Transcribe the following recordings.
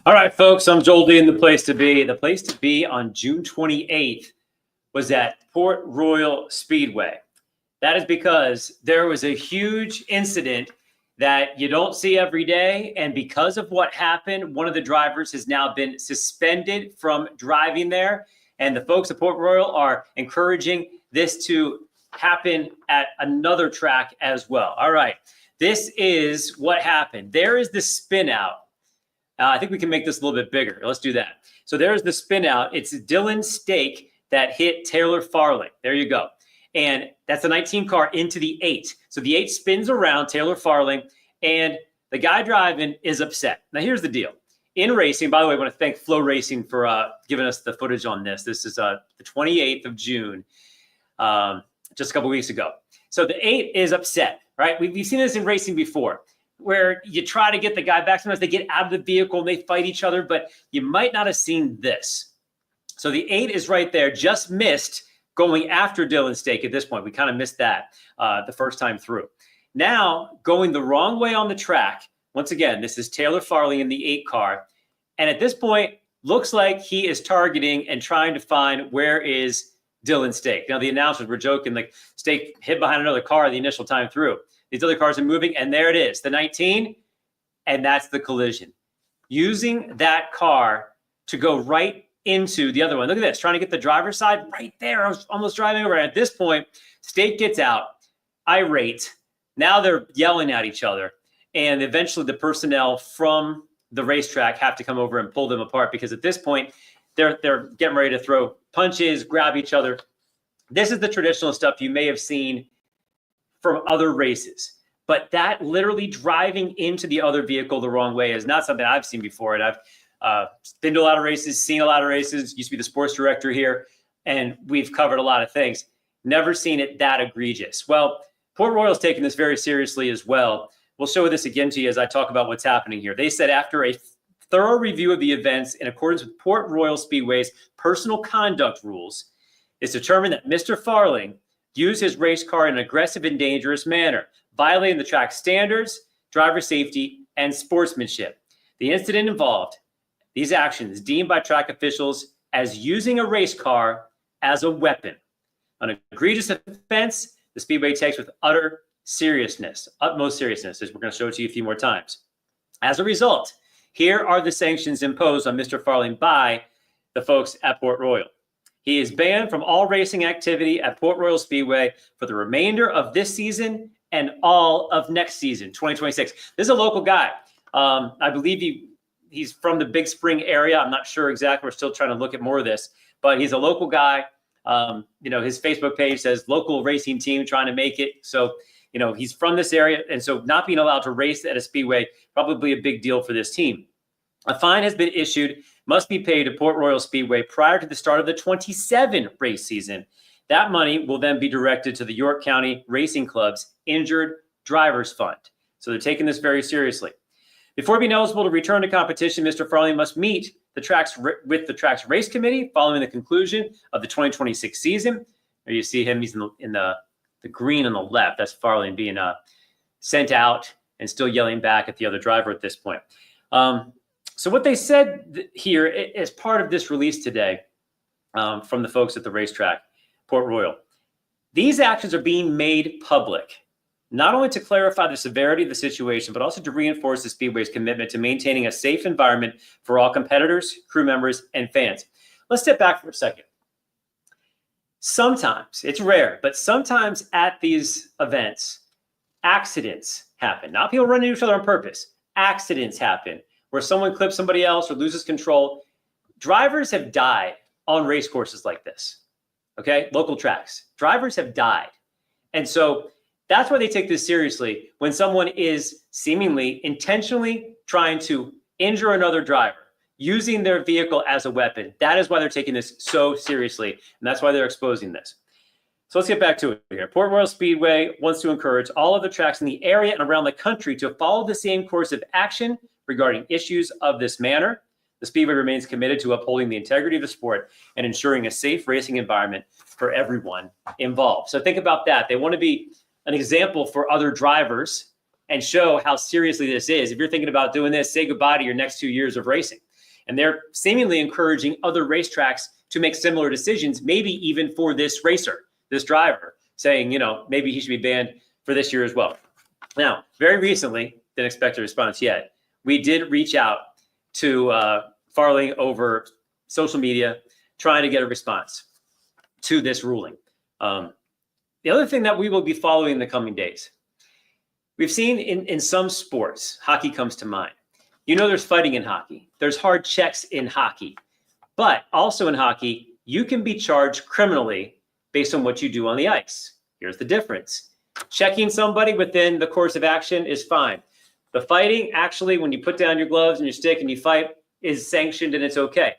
All right, folks, I'm Joel D. in the place to be. The place to be on June 28th was at Port Royal Speedway. That is because there was a huge incident that you don't see every day. And because of what happened, one of the drivers has now been suspended from driving there. And the folks at Port Royal are encouraging this to happen at another track as well. All right, this is what happened. There is the spin out. I think we can make this a little bit bigger. Let's do that. So there's the spin out. It's Dylan Stake that hit Taylor Farley. There you go. And that's the 19 car into the 8. So the 8 spins around Taylor Farley, and the guy driving is upset. Now, here's the deal. In racing, by the way, I want to thank Flow Racing for giving us the footage on this. This is the 28th of June, just a couple weeks ago. So the 8 is upset, right? We've seen this in racing before, where you try to get the guy back. Sometimes they get out of the vehicle and they fight each other, but you might not have seen this. So the 8 is right there, just missed going after Dylan Stake at this point. We kind of missed that the first time through. Now, going the wrong way on the track, once again, this is Taylor Farley in the 8 car. And at this point, looks like he is targeting and trying to find where is Dylan Stake. Now, the announcers were joking, like Stake hid behind another car the initial time through. These other cars are moving, and there it is, the 19, and that's the collision. Using that car to go right into the other one. Look at this, trying to get the driver's side right there. I was almost driving over. At this point, Stake gets out, irate. Now they're yelling at each other, and eventually the personnel from the racetrack have to come over and pull them apart because at this point, they're getting ready to throw punches, grab each other. This is the traditional stuff you may have seen from other races, but that literally driving into the other vehicle the wrong way is not something I've seen before. And I've been to a lot of races, seen a lot of races, used to be the sports director here, and we've covered a lot of things. Never seen it that egregious. Well, Port Royal's taking this very seriously as well. We'll show this again to you as I talk about what's happening here. They said after a thorough review of the events in accordance with Port Royal Speedway's personal conduct rules, it's determined that Mr. Farling used his race car in an aggressive and dangerous manner, violating the track standards, driver safety, and sportsmanship. The incident involved these actions deemed by track officials as using a race car as a weapon. An egregious offense the Speedway takes with utmost seriousness, as we're going to show it to you a few more times. As a result, here are the sanctions imposed on Mr. Farling by the folks at Port Royal. He is banned from all racing activity at Port Royal Speedway for the remainder of this season and all of next season, 2026. This is a local guy. I believe he's from the Big Spring area. I'm not sure exactly. We're still trying to look at more of this, but he's a local guy. His Facebook page says local racing team trying to make it. So, he's from this area. And so not being allowed to race at a Speedway, probably a big deal for this team. A fine has been issued, must be paid to Port Royal Speedway prior to the start of the 27 race season. That money will then be directed to the York County Racing Club's Injured Drivers Fund. So they're taking this very seriously. Before being eligible to return to competition, Mr. Farley must meet with the track's race committee following the conclusion of the 2026 season. There you see him, he's in the green on the left. That's Farley being sent out and still yelling back at the other driver at this point. So what they said here as part of this release today from the folks at the racetrack, Port Royal, these actions are being made public, not only to clarify the severity of the situation, but also to reinforce the Speedway's commitment to maintaining a safe environment for all competitors, crew members, and fans. Let's step back for a second. Sometimes, it's rare, but sometimes at these events, accidents happen. Not people running into each other on purpose. Accidents happen where someone clips somebody else or loses control. Drivers have died on race courses like this, okay? Local tracks. Drivers have died. And so that's why they take this seriously when someone is seemingly intentionally trying to injure another driver, using their vehicle as a weapon. That is why they're taking this so seriously, and that's why they're exposing this. So let's get back to it here. Port Royal Speedway wants to encourage all of the tracks in the area and around the country to follow the same course of action regarding issues of this manner. The Speedway remains committed to upholding the integrity of the sport and ensuring a safe racing environment for everyone involved. So think about that. They want to be an example for other drivers and show how seriously this is. If you're thinking about doing this, say goodbye to your next 2 years of racing. And they're seemingly encouraging other racetracks to make similar decisions, maybe even for this racer, this driver, saying, maybe he should be banned for this year as well. Now, very recently, didn't expect a response yet, we did reach out to Farley over social media, trying to get a response to this ruling. The other thing that we will be following in the coming days, we've seen in some sports, hockey comes to mind. There's fighting in hockey. There's hard checks in hockey. But also in hockey, you can be charged criminally based on what you do on the ice. Here's the difference. Checking somebody within the course of action is fine. The fighting, actually, when you put down your gloves and your stick and you fight, is sanctioned and it's okay.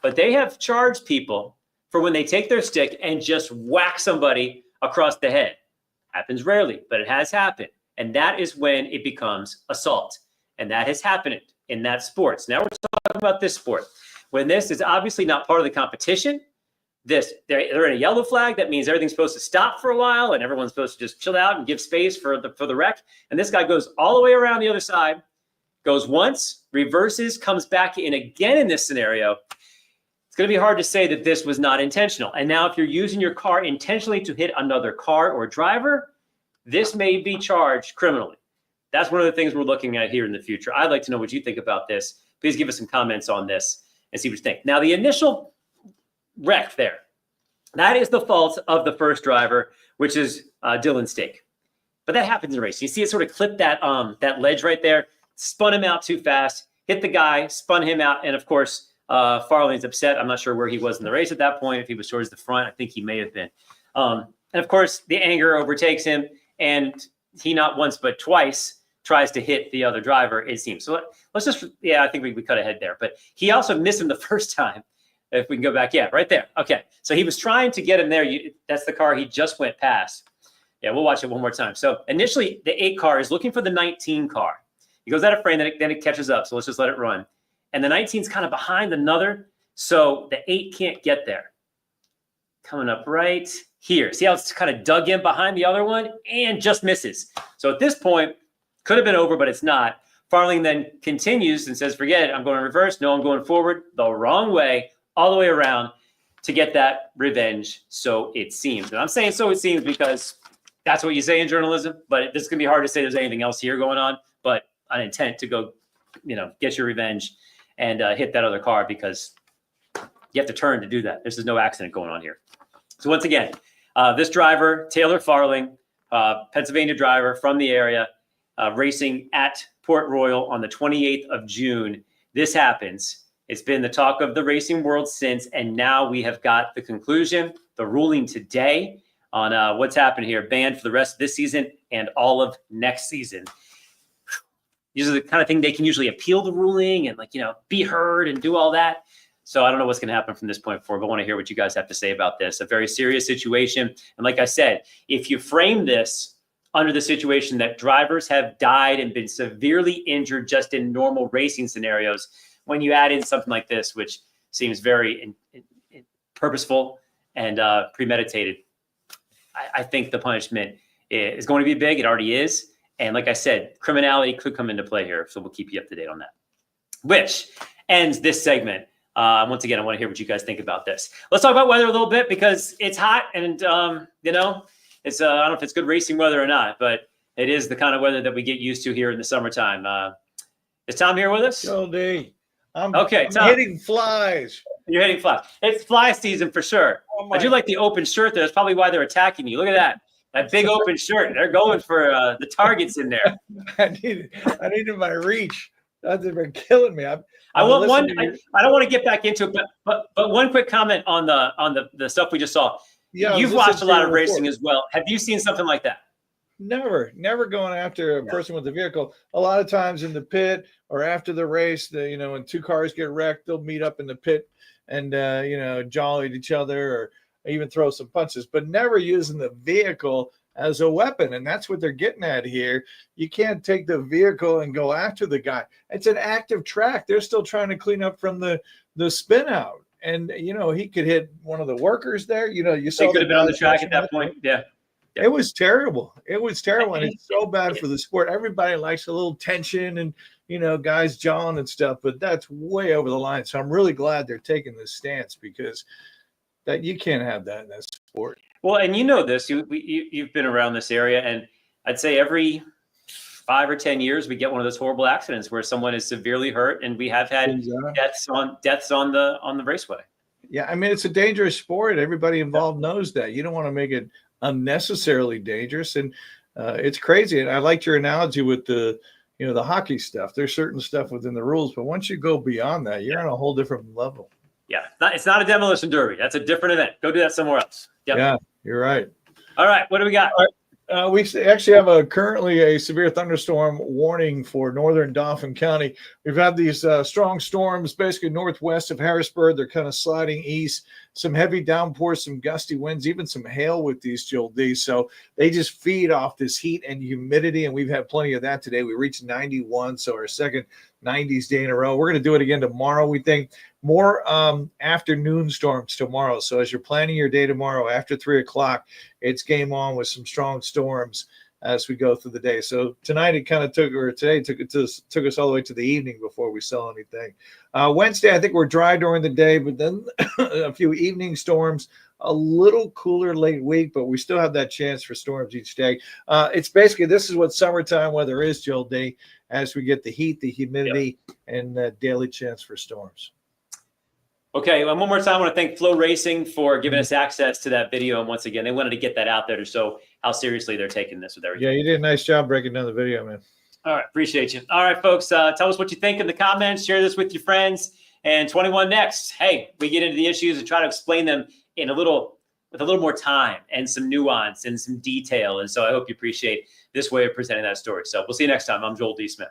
But they have charged people for when they take their stick and just whack somebody across the head. Happens rarely, but it has happened. And that is when it becomes assault. And that has happened in that sport. So now we're talking about this sport. When this is obviously not part of the competition, they're in a yellow flag. That means everything's supposed to stop for a while and everyone's supposed to just chill out and give space for the wreck. And this guy goes all the way around the other side, goes once, reverses, comes back in again in this scenario. It's going to be hard to say that this was not intentional. And now if you're using your car intentionally to hit another car or driver, this may be charged criminally. That's one of the things we're looking at here in the future. I'd like to know what you think about this. Please give us some comments on this and see what you think. Now, the initial wreck there, that is the fault of the first driver, which is Dylan Stake. But that happens in racing. You see it sort of clip that ledge right there, spun him out too fast, hit the guy, spun him out, and of course, Farley's upset. I'm not sure where he was in the race at that point. If he was towards the front, I think he may have been. And of course, the anger overtakes him, and he not once but twice tries to hit the other driver, it seems. So let's just, I think we cut ahead there. But he also missed him the first time. If we can go back, right there. Okay, so he was trying to get him there. That's the car he just went past. Yeah, we'll watch it one more time. So initially, the 8 car is looking for the 19 car. He goes out of frame, then it catches up. So let's just let it run. And the 19's kind of behind another, so the 8 can't get there. Coming up right here. See how it's kind of dug in behind the other one and just misses. So at this point, could have been over, but it's not. Farley then continues and says, forget it. I'm going reverse. No, I'm going forward the wrong way, all the way around to get that revenge, so it seems. And I'm saying so it seems because that's what you say in journalism, but this is going to be hard to say there's anything else here going on, but an intent to go, get your revenge and hit that other car because you have to turn to do that. This is no accident going on here. So once again, this driver, Taylor Farling, Pennsylvania driver from the area, racing at Port Royal on the 28th of June. This happens. It's been the talk of the racing world since, and now we have got the conclusion, the ruling today on what's happened here, banned for the rest of this season and all of next season. These are the kind of thing they can usually appeal the ruling and be heard and do all that. So I don't know what's going to happen from this point forward, but I want to hear what you guys have to say about this. A very serious situation. And like I said, if you frame this under the situation that drivers have died and been severely injured just in normal racing scenarios, when you add in something like this, which seems very purposeful and premeditated, I think the punishment is going to be big. It already is. And like I said, criminality could come into play here. So we'll keep you up to date on that. Which ends this segment. Once again, I want to hear what you guys think about this. Let's talk about weather a little bit because it's hot and, it's, I don't know if it's good racing weather or not, but it is the kind of weather that we get used to here in the summertime. Is Tom here with us? Jody, I'm Tom. hitting flies. You're hitting flies. It's fly season for sure. I do like the open shirt there. That's probably why they're attacking you. Look at that. That big open shirt. They're going for the targets in there. I needed my reach. That's been killing me. I want one. I don't want to get back into it, but one quick comment on the stuff we just saw. Yeah, you've watched a lot of racing as well. Have you seen something like that? Never going after a person with a vehicle. A lot of times in the pit or after the race, when 2 cars get wrecked, they'll meet up in the pit and jolly at each other or even throw some punches, but never using the vehicle as a weapon. And that's what they're getting at here. You can't take the vehicle and go after the guy. It's an active track. They're still trying to clean up from the spin out. And, he could hit one of the workers there. You saw he could have been on the track at that point. Yeah. Yep. It was terrible. It was terrible. And it's so bad for the sport. Everybody likes a little tension and, guys jawing and stuff, but that's way over the line. So I'm really glad they're taking this stance because that you can't have that in that sport. Well, and this, you've been around this area, and I'd say every 5 or 10 years we get one of those horrible accidents where someone is severely hurt, and we have had deaths on the raceway. Yeah, I mean, it's a dangerous sport. Everybody involved knows that. You don't want to make it unnecessarily dangerous, and it's crazy. And I liked your analogy with the hockey stuff. There's certain stuff within the rules, but once you go beyond that, you're on a whole different level. Yeah, it's not a demolition derby. That's a different event. Go do that somewhere else. Yep. Yeah, you're right. All right, what do we got? We actually have currently a severe thunderstorm warning for northern Dauphin County. We've had these strong storms basically northwest of Harrisburg. They're kind of sliding east. Some heavy downpours, some gusty winds, even some hail with these, Joel D. So they just feed off this heat and humidity, and we've had plenty of that today. We reached 91, so our second 90s day in a row. We're going to do it again tomorrow, we think. More afternoon storms tomorrow. So as you're planning your day tomorrow after 3 o'clock, it's game on with some strong storms as we go through the day. So tonight it kind of took us all the way to the evening before we saw anything. Wednesday, I think we're dry during the day, but then a few evening storms, a little cooler late week, but we still have that chance for storms each day. It's basically, this is what summertime weather is, Joel D, as we get the heat, the humidity, and the daily chance for storms. Okay, and one more time, I want to thank Flow Racing for giving us access to that video. And once again, they wanted to get that out there to show how seriously they're taking this with everything. Yeah, you did a nice job breaking down the video, man. All right, appreciate you. All right, folks, tell us what you think in the comments. Share this with your friends. And 21 next, hey, we get into the issues and try to explain them with a little more time and some nuance and some detail. And so I hope you appreciate this way of presenting that story. So we'll see you next time. I'm Joel D. Smith.